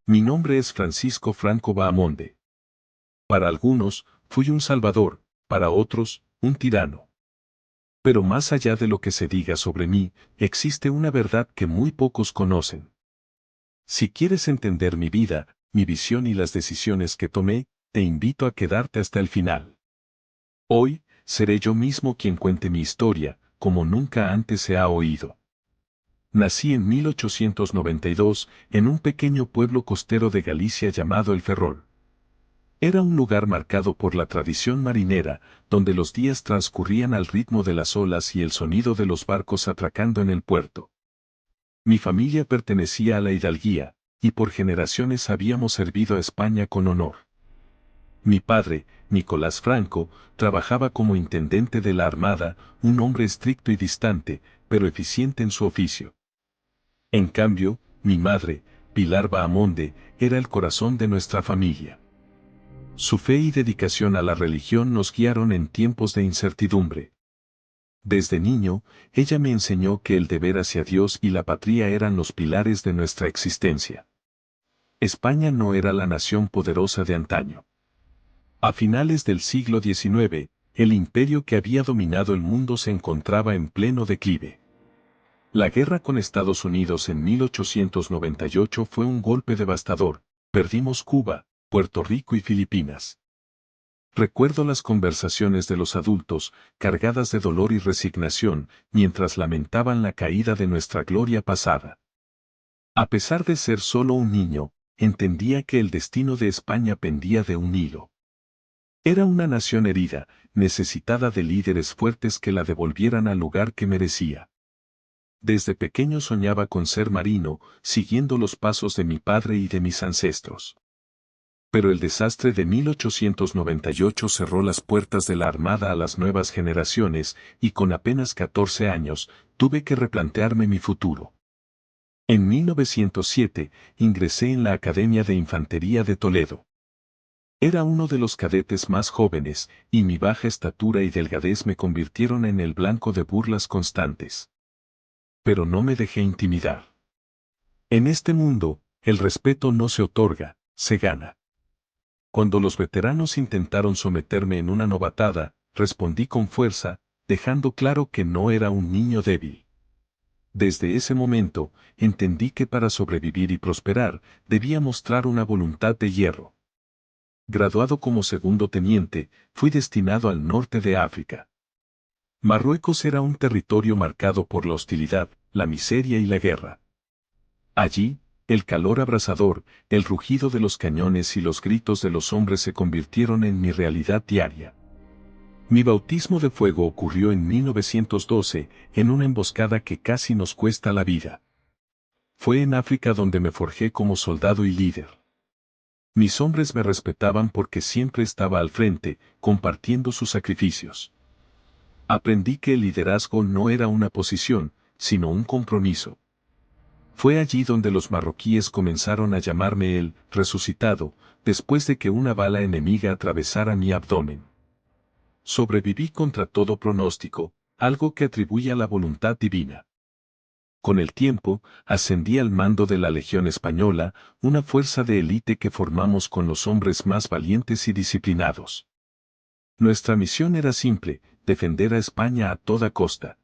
Mi nombre es Francisco Franco Bahamonde. Para algunos, fui un salvador, para otros, un tirano. Pero más allá de lo que se diga sobre mí, existe una verdad que muy pocos conocen. Si quieres entender mi vida, mi visión y las decisiones que tomé, te invito a quedarte hasta el final. Hoy, seré yo mismo quien cuente mi historia, como nunca antes se ha oído. Nací en 1892, en un pequeño pueblo costero de Galicia llamado El Ferrol. Era un lugar marcado por la tradición marinera, donde los días transcurrían al ritmo de las olas y el sonido de los barcos atracando en el puerto. Mi familia pertenecía a la hidalguía, y por generaciones habíamos servido a España con honor. Mi padre, Nicolás Franco, trabajaba como intendente de la Armada, un hombre estricto y distante, pero eficiente en su oficio. En cambio, mi madre, Pilar Bahamonde, era el corazón de nuestra familia. Su fe y dedicación a la religión nos guiaron en tiempos de incertidumbre. Desde niño, ella me enseñó que el deber hacia Dios y la patria eran los pilares de nuestra existencia. España no era la nación poderosa de antaño. A finales del siglo XIX, el imperio que había dominado el mundo se encontraba en pleno declive. La guerra con Estados Unidos en 1898 fue un golpe devastador. Perdimos Cuba, Puerto Rico y Filipinas. Recuerdo las conversaciones de los adultos, cargadas de dolor y resignación, mientras lamentaban la caída de nuestra gloria pasada. A pesar de ser solo un niño, entendía que el destino de España pendía de un hilo. Era una nación herida, necesitada de líderes fuertes que la devolvieran al lugar que merecía. Desde pequeño soñaba con ser marino, siguiendo los pasos de mi padre y de mis ancestros. Pero el desastre de 1898 cerró las puertas de la Armada a las nuevas generaciones, y con apenas 14 años, tuve que replantearme mi futuro. En 1907, ingresé en la Academia de Infantería de Toledo. Era uno de los cadetes más jóvenes, y mi baja estatura y delgadez me convirtieron en el blanco de burlas constantes. Pero no me dejé intimidar. En este mundo, el respeto no se otorga, se gana. Cuando los veteranos intentaron someterme en una novatada, respondí con fuerza, dejando claro que no era un niño débil. Desde ese momento, entendí que para sobrevivir y prosperar, debía mostrar una voluntad de hierro. Graduado como segundo teniente, fui destinado al norte de África. Marruecos era un territorio marcado por la hostilidad, la miseria y la guerra. Allí, el calor abrasador, el rugido de los cañones y los gritos de los hombres se convirtieron en mi realidad diaria. Mi bautismo de fuego ocurrió en 1912, en una emboscada que casi nos cuesta la vida. Fue en África donde me forjé como soldado y líder. Mis hombres me respetaban porque siempre estaba al frente, compartiendo sus sacrificios. Aprendí que el liderazgo no era una posición, sino un compromiso. Fue allí donde los marroquíes comenzaron a llamarme el resucitado, después de que una bala enemiga atravesara mi abdomen. Sobreviví contra todo pronóstico, algo que atribuye a la voluntad divina. Con el tiempo, ascendí al mando de la Legión Española, una fuerza de élite que formamos con los hombres más valientes y disciplinados. Nuestra misión era simple, defender a España a toda costa.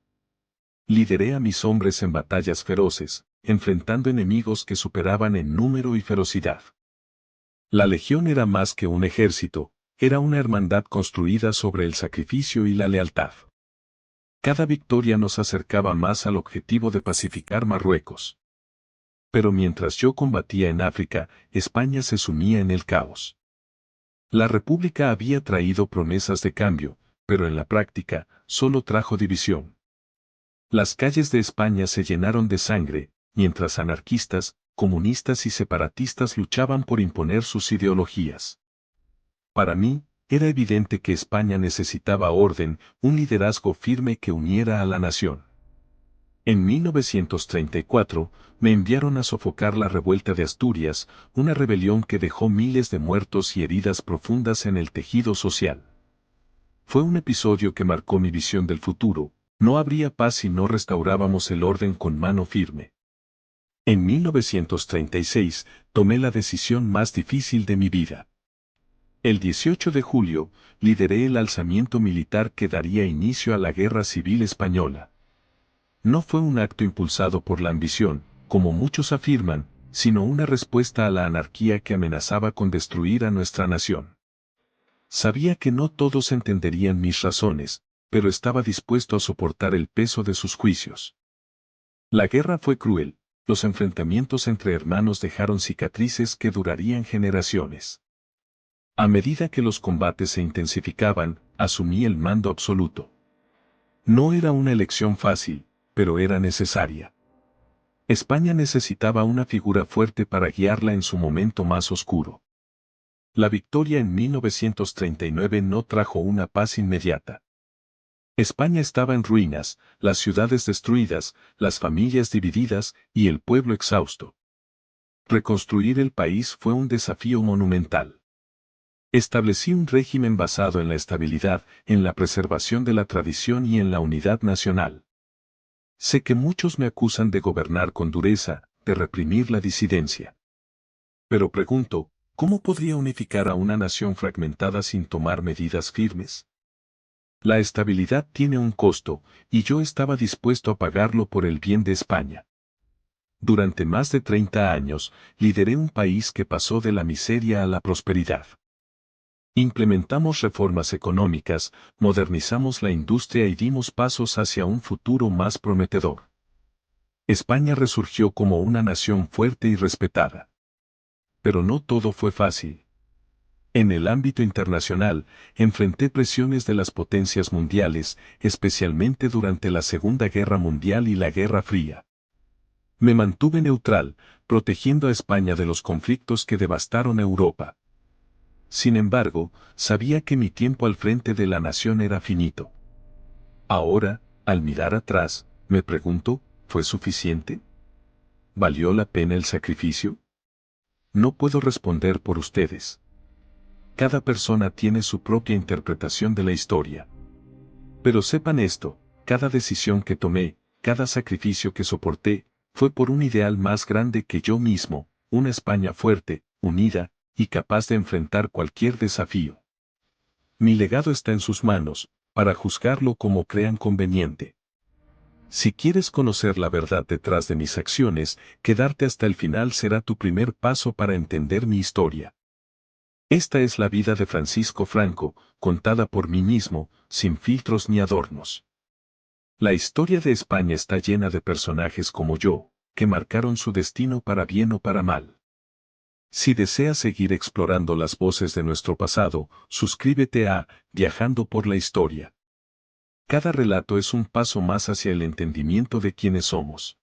Lideré a mis hombres en batallas feroces, enfrentando enemigos que superaban en número y ferocidad. La legión era más que un ejército, era una hermandad construida sobre el sacrificio y la lealtad. Cada victoria nos acercaba más al objetivo de pacificar Marruecos. Pero mientras yo combatía en África, España se sumía en el caos. La República había traído promesas de cambio, pero en la práctica, solo trajo división. Las calles de España se llenaron de sangre, mientras anarquistas, comunistas y separatistas luchaban por imponer sus ideologías. Para mí, era evidente que España necesitaba orden, un liderazgo firme que uniera a la nación. En 1934, me enviaron a sofocar la revuelta de Asturias, una rebelión que dejó miles de muertos y heridas profundas en el tejido social. Fue un episodio que marcó mi visión del futuro. No habría paz si no restaurábamos el orden con mano firme. En 1936, tomé la decisión más difícil de mi vida. El 18 de julio, lideré el alzamiento militar que daría inicio a la Guerra Civil Española. No fue un acto impulsado por la ambición, como muchos afirman, sino una respuesta a la anarquía que amenazaba con destruir a nuestra nación. Sabía que no todos entenderían mis razones, pero estaba dispuesto a soportar el peso de sus juicios. La guerra fue cruel, los enfrentamientos entre hermanos dejaron cicatrices que durarían generaciones. A medida que los combates se intensificaban, asumí el mando absoluto. No era una elección fácil, pero era necesaria. España necesitaba una figura fuerte para guiarla en su momento más oscuro. La victoria en 1939 no trajo una paz inmediata. España estaba en ruinas, las ciudades destruidas, las familias divididas y el pueblo exhausto. Reconstruir el país fue un desafío monumental. Establecí un régimen basado en la estabilidad, en la preservación de la tradición y en la unidad nacional. Sé que muchos me acusan de gobernar con dureza, de reprimir la disidencia. Pero pregunto, ¿cómo podría unificar a una nación fragmentada sin tomar medidas firmes? La estabilidad tiene un costo, y yo estaba dispuesto a pagarlo por el bien de España. Durante más de 30 años, lideré un país que pasó de la miseria a la prosperidad. Implementamos reformas económicas, modernizamos la industria y dimos pasos hacia un futuro más prometedor. España resurgió como una nación fuerte y respetada. Pero no todo fue fácil. En el ámbito internacional, enfrenté presiones de las potencias mundiales, especialmente durante la Segunda Guerra Mundial y la Guerra Fría. Me mantuve neutral, protegiendo a España de los conflictos que devastaron Europa. Sin embargo, sabía que mi tiempo al frente de la nación era finito. Ahora, al mirar atrás, me pregunto, ¿fue suficiente? ¿Valió la pena el sacrificio? No puedo responder por ustedes. Cada persona tiene su propia interpretación de la historia. Pero sepan esto, cada decisión que tomé, cada sacrificio que soporté, fue por un ideal más grande que yo mismo, una España fuerte, unida, y capaz de enfrentar cualquier desafío. Mi legado está en sus manos, para juzgarlo como crean conveniente. Si quieres conocer la verdad detrás de mis acciones, quedarte hasta el final será tu primer paso para entender mi historia. Esta es la vida de Francisco Franco, contada por mí mismo, sin filtros ni adornos. La historia de España está llena de personajes como yo, que marcaron su destino para bien o para mal. Si deseas seguir explorando las voces de nuestro pasado, suscríbete a Viajando por la Historia. Cada relato es un paso más hacia el entendimiento de quiénes somos.